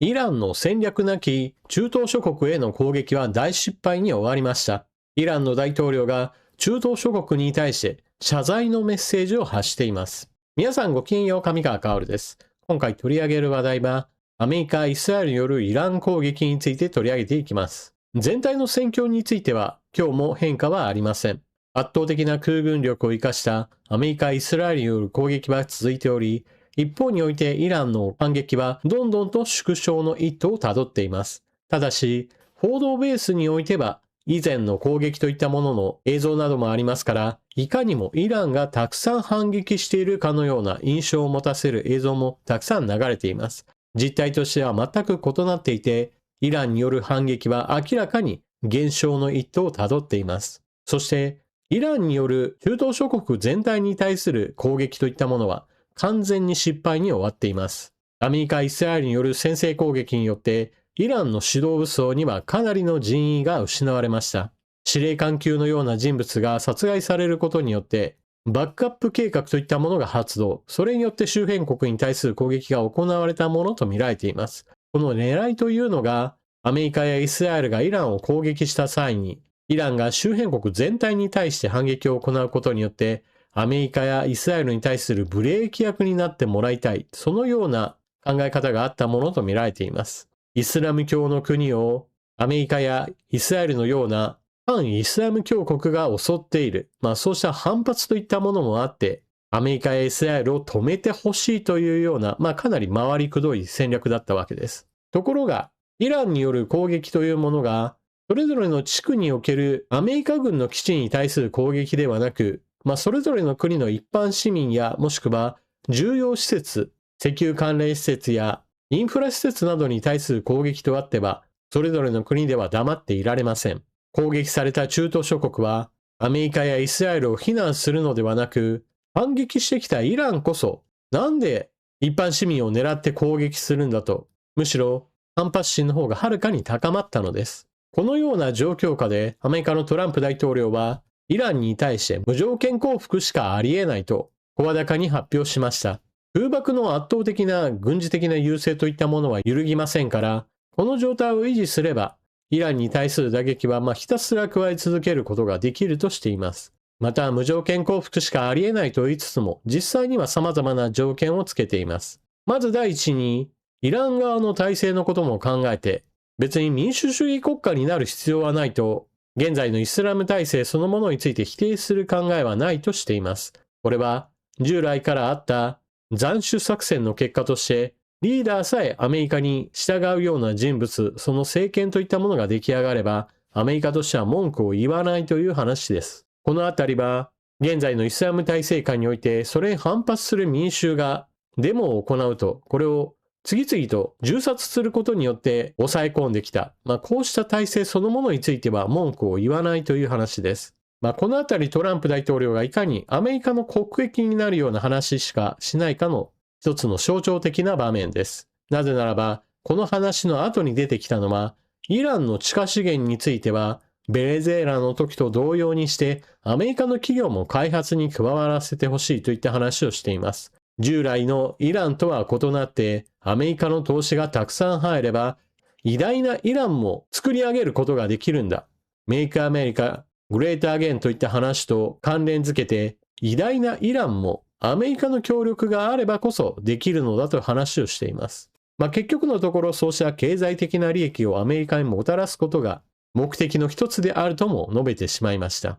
イランの戦略なき中東諸国への攻撃は大失敗に終わりました。イランの大統領が中東諸国に対して謝罪のメッセージを発しています。皆さんごきげんよう、上川薫です。今回取り上げる話題は、アメリカ・イスラエルによるイラン攻撃について取り上げていきます。全体の戦況については今日も変化はありません。圧倒的な空軍力を生かしたアメリカ・イスラエルによる攻撃は続いており、一方においてイランの反撃はどんどんと縮小の一途をたどっています。ただし、報道ベースにおいては以前の攻撃といったものの映像などもありますから、いかにもイランがたくさん反撃しているかのような印象を持たせる映像もたくさん流れています。実態としては全く異なっていて、イランによる反撃は明らかに減少の一途をたどっています。そして、イランによる中東諸国全体に対する攻撃といったものは完全に失敗に終わっています。アメリカ・イスラエルによる先制攻撃によって、イランの指導武装にはかなりの人員が失われました。司令官級のような人物が殺害されることによって、バックアップ計画といったものが発動、それによって周辺国に対する攻撃が行われたものと見られています。この狙いというのが、アメリカやイスラエルがイランを攻撃した際に、イランが周辺国全体に対して反撃を行うことによって、アメリカやイスラエルに対するブレーキ役になってもらいたい、そのような考え方があったものと見られています。イスラム教の国をアメリカやイスラエルのような反イスラム教国が襲っている。そうした反発といったものもあって、アメリカやイスラエルを止めてほしいというような、かなり回りくどい戦略だったわけです。ところが、イランによる攻撃というものが、それぞれの地区におけるアメリカ軍の基地に対する攻撃ではなく、それぞれの国の一般市民やもしくは重要施設、石油関連施設やインフラ施設などに対する攻撃とあっては、それぞれの国では黙っていられません。攻撃された中東諸国は、アメリカやイスラエルを非難するのではなく、反撃してきたイランこそ、なんで一般市民を狙って攻撃するんだと、むしろ反発心の方がはるかに高まったのです。このような状況下で、アメリカのトランプ大統領は、イランに対して無条件降伏しかありえないと、声高に発表しました。空爆の圧倒的な軍事的な優勢といったものは揺るぎませんから、この状態を維持すれば、イランに対する打撃はひたすら加え続けることができるとしています。また、無条件降伏しかありえないと言いつつも、実際には様々な条件をつけています。まず第一に、イラン側の体制のことも考えて、別に民主主義国家になる必要はないと、現在のイスラム体制そのものについて否定する考えはないとしています。これは、従来からあった斬首作戦の結果として、リーダーさえアメリカに従うような人物、その政権といったものが出来上がれば、アメリカとしては文句を言わないという話です。このあたりは、現在のイスラム体制下において、それに反発する民衆がデモを行うと、これを次々と銃殺することによって抑え込んできた。こうした体制そのものについては文句を言わないという話です。このあたりトランプ大統領がいかにアメリカの国益になるような話しかしないかの一つの象徴的な場面です。なぜならば、この話の後に出てきたのは、イランの地下資源については、ベネズエラの時と同様にして、アメリカの企業も開発に加わらせてほしいといった話をしています。従来のイランとは異なって、アメリカの投資がたくさん入れば、偉大なイランも作り上げることができるんだ。メイクアメリカ、グレートアゲンといった話と関連づけて、偉大なイランもアメリカの協力があればこそできるのだと話をしています。結局のところそうした経済的な利益をアメリカにもたらすことが目的の一つであるとも述べてしまいました。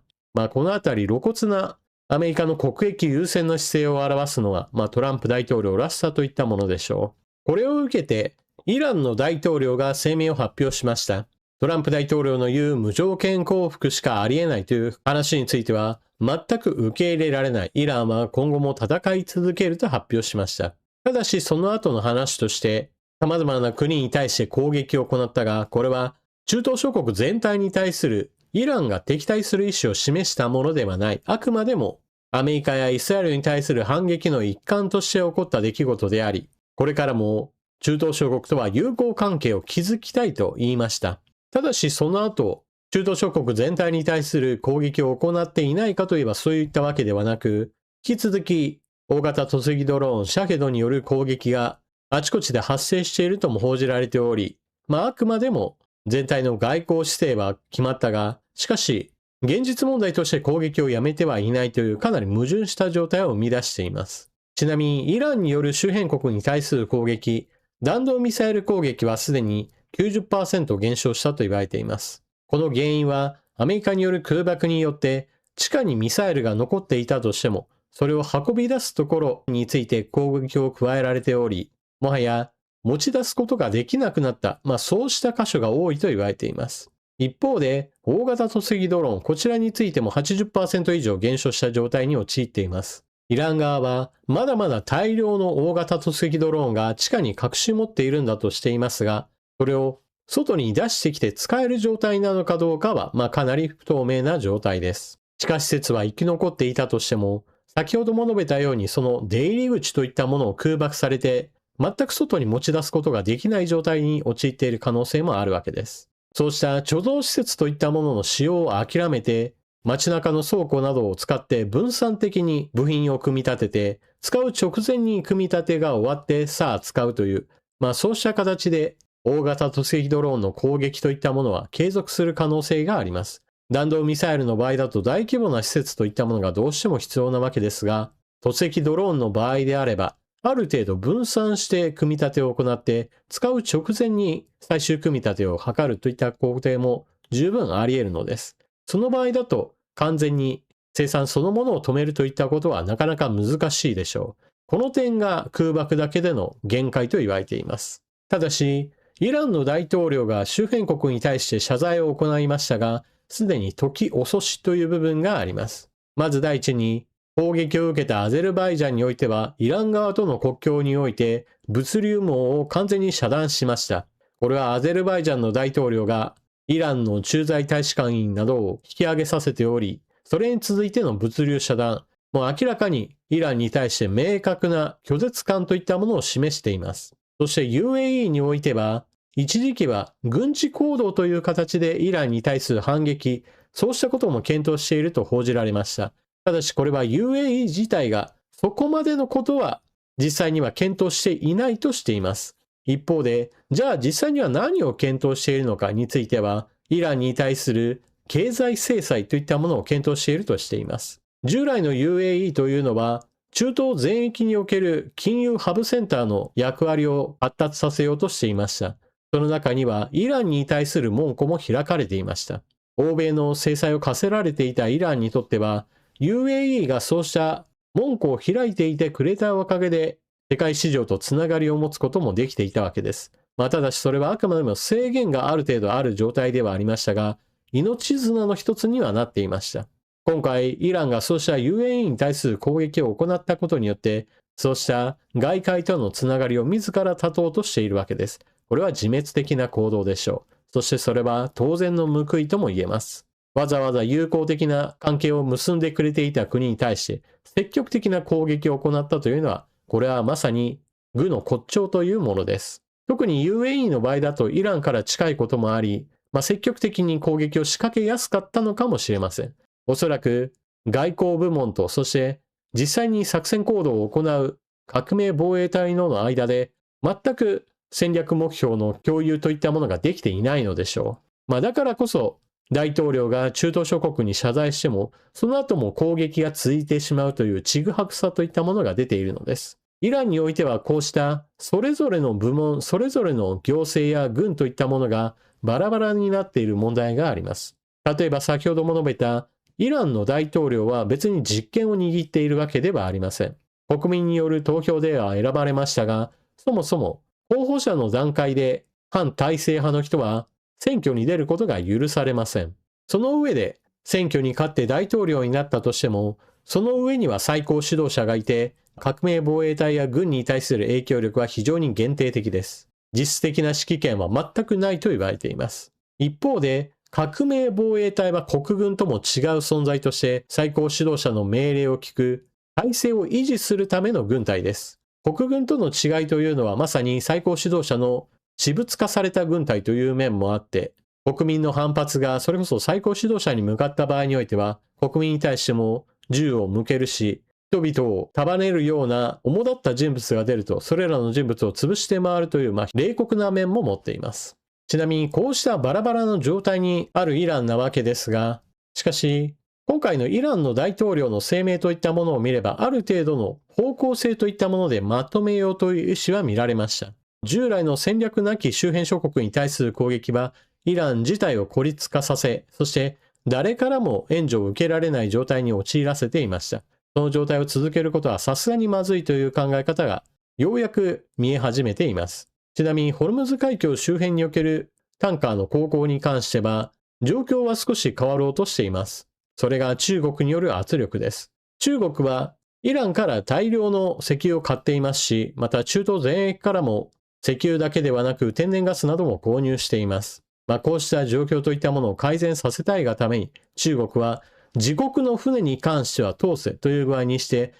このあたり露骨なアメリカの国益優先の姿勢を表すのは、トランプ大統領らしさといったものでしょう。これを受けて、イランの大統領が声明を発表しました。トランプ大統領の言う無条件降伏しかありえないという話については、全く受け入れられない。イランは今後も戦い続けると発表しました。ただし、その後の話として、様々な国に対して攻撃を行ったが、これは中東諸国全体に対するイランが敵対する意思を示したものではない。あくまでもアメリカやイスラエルに対する反撃の一環として起こった出来事であり、これからも中東諸国とは友好関係を築きたいと言いました。ただしその後、中東諸国全体に対する攻撃を行っていないかといえばそういったわけではなく、引き続き大型突撃ドローンシャヘドによる攻撃があちこちで発生しているとも報じられており、あくまでも全体の外交姿勢は決まったが、しかし、現実問題として攻撃をやめてはいないというかなり矛盾した状態を生み出しています。ちなみに、イランによる周辺国に対する攻撃、弾道ミサイル攻撃はすでに 90% 減少したと言われています。この原因は、アメリカによる空爆によって、地下にミサイルが残っていたとしても、それを運び出すところについて攻撃を加えられており、もはや持ち出すことができなくなった、そうした箇所が多いと言われています。一方で、大型突撃ドローン、こちらについても 80% 以上減少した状態に陥っています。イラン側は、まだまだ大量の大型突撃ドローンが地下に隠し持っているんだとしていますが、それを外に出してきて使える状態なのかどうかは、かなり不透明な状態です。地下施設は生き残っていたとしても、先ほども述べたようにその出入り口といったものを空爆されて、全く外に持ち出すことができない状態に陥っている可能性もあるわけです。そうした貯蔵施設といったものの使用を諦めて、街中の倉庫などを使って分散的に部品を組み立てて、使う直前に組み立てが終わってさあ使うという、そうした形で大型突撃ドローンの攻撃といったものは継続する可能性があります。弾道ミサイルの場合だと大規模な施設といったものがどうしても必要なわけですが、突撃ドローンの場合であれば、ある程度分散して組み立てを行って、使う直前に最終組み立てを図るといった工程も十分あり得るのです。その場合だと完全に生産そのものを止めるといったことはなかなか難しいでしょう。この点が空爆だけでの限界と言われています。ただし、イランの大統領が周辺国に対して謝罪を行いましたが、すでに時遅しという部分があります。まず第一に、攻撃を受けたアゼルバイジャンにおいては、イラン側との国境において物流網を完全に遮断しました。これはアゼルバイジャンの大統領がイランの駐在大使館員などを引き上げさせており、それに続いての物流遮断、もう明らかにイランに対して明確な拒絶感といったものを示しています。そして UAE においては、一時期は軍事行動という形でイランに対する反撃、そうしたことも検討していると報じられました。ただしこれは UAE 自体がそこまでのことは実際には検討していないとしています。一方で、じゃあ実際には何を検討しているのかについては、イランに対する経済制裁といったものを検討しているとしています。従来の UAE というのは、中東全域における金融ハブセンターの役割を発達させようとしていました。その中にはイランに対する門戸も開かれていました。欧米の制裁を課せられていたイランにとっては、UAE がそうした門戸を開いていてくれたおかげで、世界市場とつながりを持つこともできていたわけです。ただしそれはあくまでも制限がある程度ある状態ではありましたが、命綱の一つにはなっていました。今回、イランがそうした UAE に対する攻撃を行ったことによって、そうした外界とのつながりを自ら断とうとしているわけです。これは自滅的な行動でしょう。そしてそれは当然の報いとも言えます。わざわざ友好的な関係を結んでくれていた国に対して積極的な攻撃を行ったというのは、これはまさに愚の骨頂というものです。特に UAE の場合だとイランから近いこともあり、積極的に攻撃を仕掛けやすかったのかもしれません。おそらく外交部門とそして実際に作戦行動を行う革命防衛隊の間で全く戦略目標の共有といったものができていないのでしょう。だからこそ大統領が中東諸国に謝罪してもその後も攻撃が続いてしまうというちぐはぐさといったものが出ているのです。イランにおいてはこうしたそれぞれの部門、それぞれの行政や軍といったものがバラバラになっている問題があります。例えば先ほども述べたイランの大統領は別に実権を握っているわけではありません。国民による投票では選ばれましたが、そもそも候補者の段階で反体制派の人は選挙に出ることが許されません。その上で選挙に勝って大統領になったとしても、その上には最高指導者がいて、革命防衛隊や軍に対する影響力は非常に限定的です。実質的な指揮権は全くないと言われています。一方で、革命防衛隊は国軍とも違う存在として最高指導者の命令を聞く体制を維持するための軍隊です。国軍との違いというのはまさに最高指導者の私物化された軍隊という面もあって、国民の反発がそれこそ最高指導者に向かった場合においては国民に対しても銃を向けるし、人々を束ねるような主だった人物が出ると、それらの人物を潰して回るという、冷酷な面も持っています。ちなみに、こうしたバラバラの状態にあるイランなわけですが、しかし、今回のイランの大統領の声明といったものを見れば、ある程度の方向性といったものでまとめようという意思は見られました。従来の戦略なき周辺諸国に対する攻撃は、イラン自体を孤立化させ、そして誰からも援助を受けられない状態に陥らせていました。その状態を続けることはさすがにまずいという考え方がようやく見え始めています。ちなみにホルムズ海峡周辺におけるタンカーの航行に関しては、状況は少し変わろうとしています。それが中国による圧力です。中国はイランから大量の石油を買っていますし、また中東全域からも石油だけではなく天然ガスなども購入しています。こうした状況といったものを改善させたいがために、中国は自国の船に関しては通せという具合にして、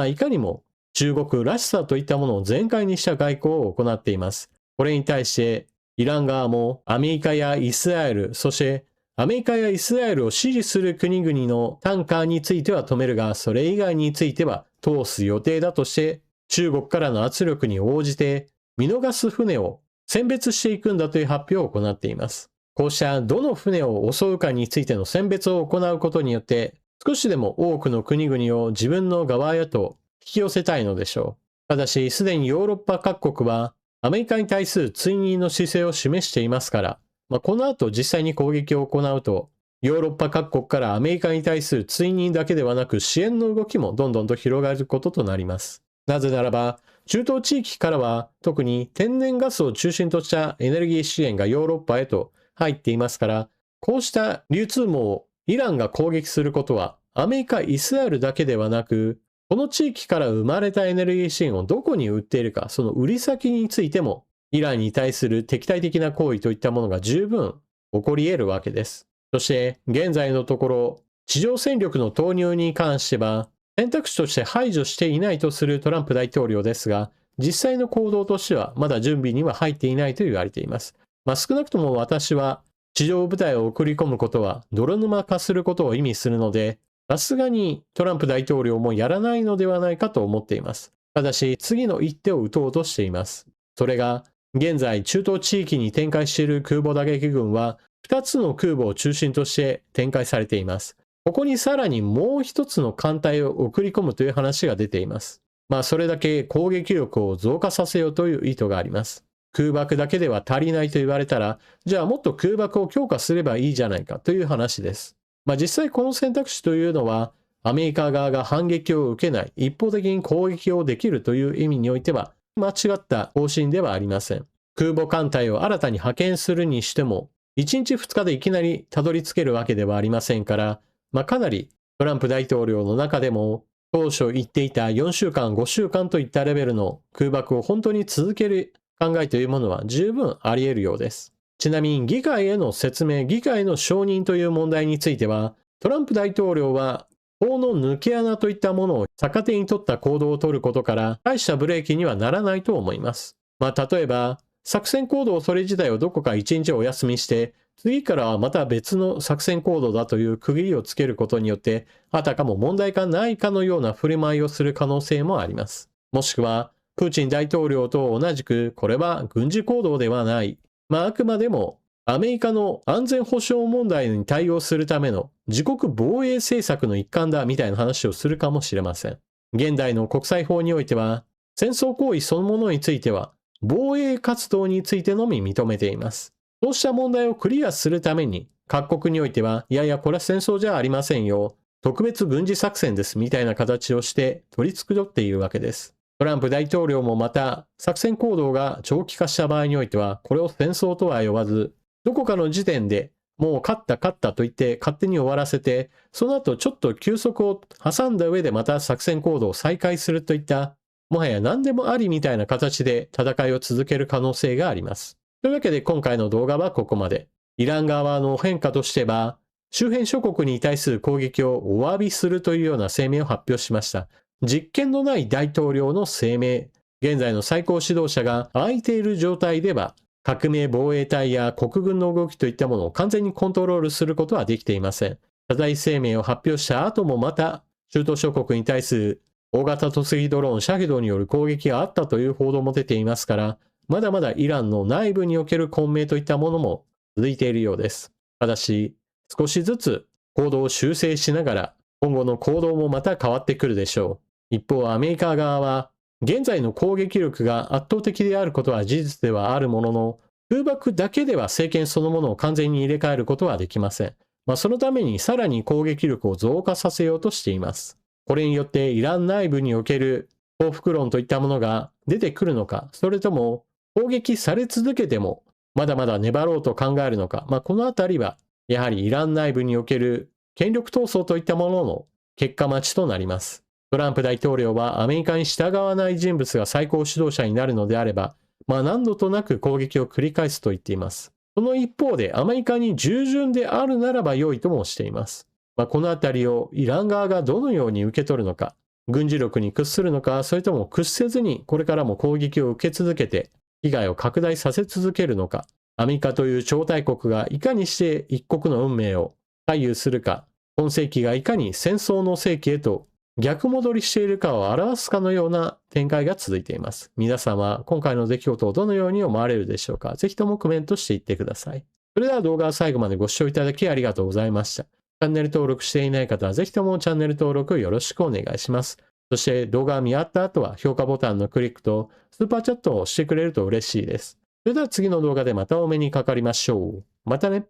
いかにも中国らしさといったものを全開にした外交を行っています。これに対してイラン側もアメリカやイスラエル、そしてアメリカやイスラエルを支持する国々のタンカーについては止めるが、それ以外については通す予定だとして、中国からの圧力に応じて見逃す船を選別していくんだという発表を行っています。こうしたどの船を襲うかについての選別を行うことによって、少しでも多くの国々を自分の側へと引き寄せたいのでしょう。ただし、すでにヨーロッパ各国はアメリカに対する追認の姿勢を示していますから、この後実際に攻撃を行うと、ヨーロッパ各国からアメリカに対する追認だけではなく支援の動きもどんどんと広がることとなります。なぜならば、中東地域からは特に天然ガスを中心としたエネルギー資源がヨーロッパへと入っていますから、こうした流通網をイランが攻撃することはアメリカ、イスラエルだけではなく、この地域から生まれたエネルギー資源をどこに売っているか、その売り先についてもイランに対する敵対的な行為といったものが十分起こり得るわけです。そして現在のところ、地上戦力の投入に関しては選択肢として排除していないとするトランプ大統領ですが、実際の行動としてはまだ準備には入っていないと言われています。少なくとも私は地上部隊を送り込むことは泥沼化することを意味するので、さすがにトランプ大統領もやらないのではないかと思っています。ただし次の一手を打とうとしています。それが現在中東地域に展開している空母打撃群は2つの空母を中心として展開されています。ここにさらにもう一つの艦隊を送り込むという話が出ています。それだけ攻撃力を増加させようという意図があります。空爆だけでは足りないと言われたら、じゃあもっと空爆を強化すればいいじゃないかという話です。実際この選択肢というのは、アメリカ側が反撃を受けない、一方的に攻撃をできるという意味においては、間違った方針ではありません。空母艦隊を新たに派遣するにしても、1日2日でいきなりたどり着けるわけではありませんから、かなりトランプ大統領の中でも、当初言っていた4週間、5週間といったレベルの空爆を本当に続ける考えというものは十分あり得るようです。ちなみに議会への説明、議会の承認という問題については、トランプ大統領は法の抜け穴といったものを逆手に取った行動を取ることから大したブレーキにはならないと思います。例えば作戦行動それ自体をどこか1日お休みして次からはまた別の作戦行動だという区切りをつけることによってあたかも問題がないかのような振る舞いをする可能性もあります。もしくはプーチン大統領と同じくこれは軍事行動ではない、あくまでもアメリカの安全保障問題に対応するための自国防衛政策の一環だみたいな話をするかもしれません。現代の国際法においては戦争行為そのものについては防衛活動についてのみ認めています。そうした問題をクリアするために各国においてはいやいやこれは戦争じゃありませんよ、特別軍事作戦ですみたいな形をして取り繕っているわけです。トランプ大統領もまた作戦行動が長期化した場合においてはこれを戦争とは呼ばずどこかの時点でもう勝ったと言って勝手に終わらせてその後ちょっと休息を挟んだ上でまた作戦行動を再開するといったもはや何でもありみたいな形で戦いを続ける可能性があります。というわけで今回の動画はここまで。イラン側の変化としては周辺諸国に対する攻撃をお詫びするというような声明を発表しました。実権のない大統領の声明、現在の最高指導者が空いている状態では革命防衛隊や国軍の動きといったものを完全にコントロールすることはできていません。謝罪声明を発表した後もまた中東諸国に対する大型突撃ドローンシャヘドによる攻撃があったという報道も出ていますから、まだまだイランの内部における混迷といったものも続いているようです。ただし、少しずつ行動を修正しながら、今後の行動もまた変わってくるでしょう。一方、アメリカ側は、現在の攻撃力が圧倒的であることは事実ではあるものの、空爆だけでは政権そのものを完全に入れ替えることはできません。そのためにさらに攻撃力を増加させようとしています。これによってイラン内部における報復論といったものが出てくるのか、それとも攻撃され続けてもまだまだ粘ろうと考えるのか、このあたりはやはりイラン内部における権力闘争といったものの結果待ちとなります。トランプ大統領はアメリカに従わない人物が最高指導者になるのであれば、何度となく攻撃を繰り返すと言っています。その一方でアメリカに従順であるならば良いともしています。このあたりをイラン側がどのように受け取るのか、軍事力に屈するのか、それとも屈せずにこれからも攻撃を受け続けて被害を拡大させ続けるのか、アメリカという超大国がいかにして一国の運命を左右するか、今世紀がいかに戦争の世紀へと逆戻りしているかを表すかのような展開が続いています。皆さんは今回の出来事をどのように思われるでしょうか。ぜひともコメントしていってください。それでは動画を最後までご視聴いただきありがとうございました。チャンネル登録していない方はぜひともチャンネル登録よろしくお願いします。そして動画が見終わった後は評価ボタンのクリックとスーパーチャットをしてくれると嬉しいです。それでは次の動画でまたお目にかかりましょう。またね。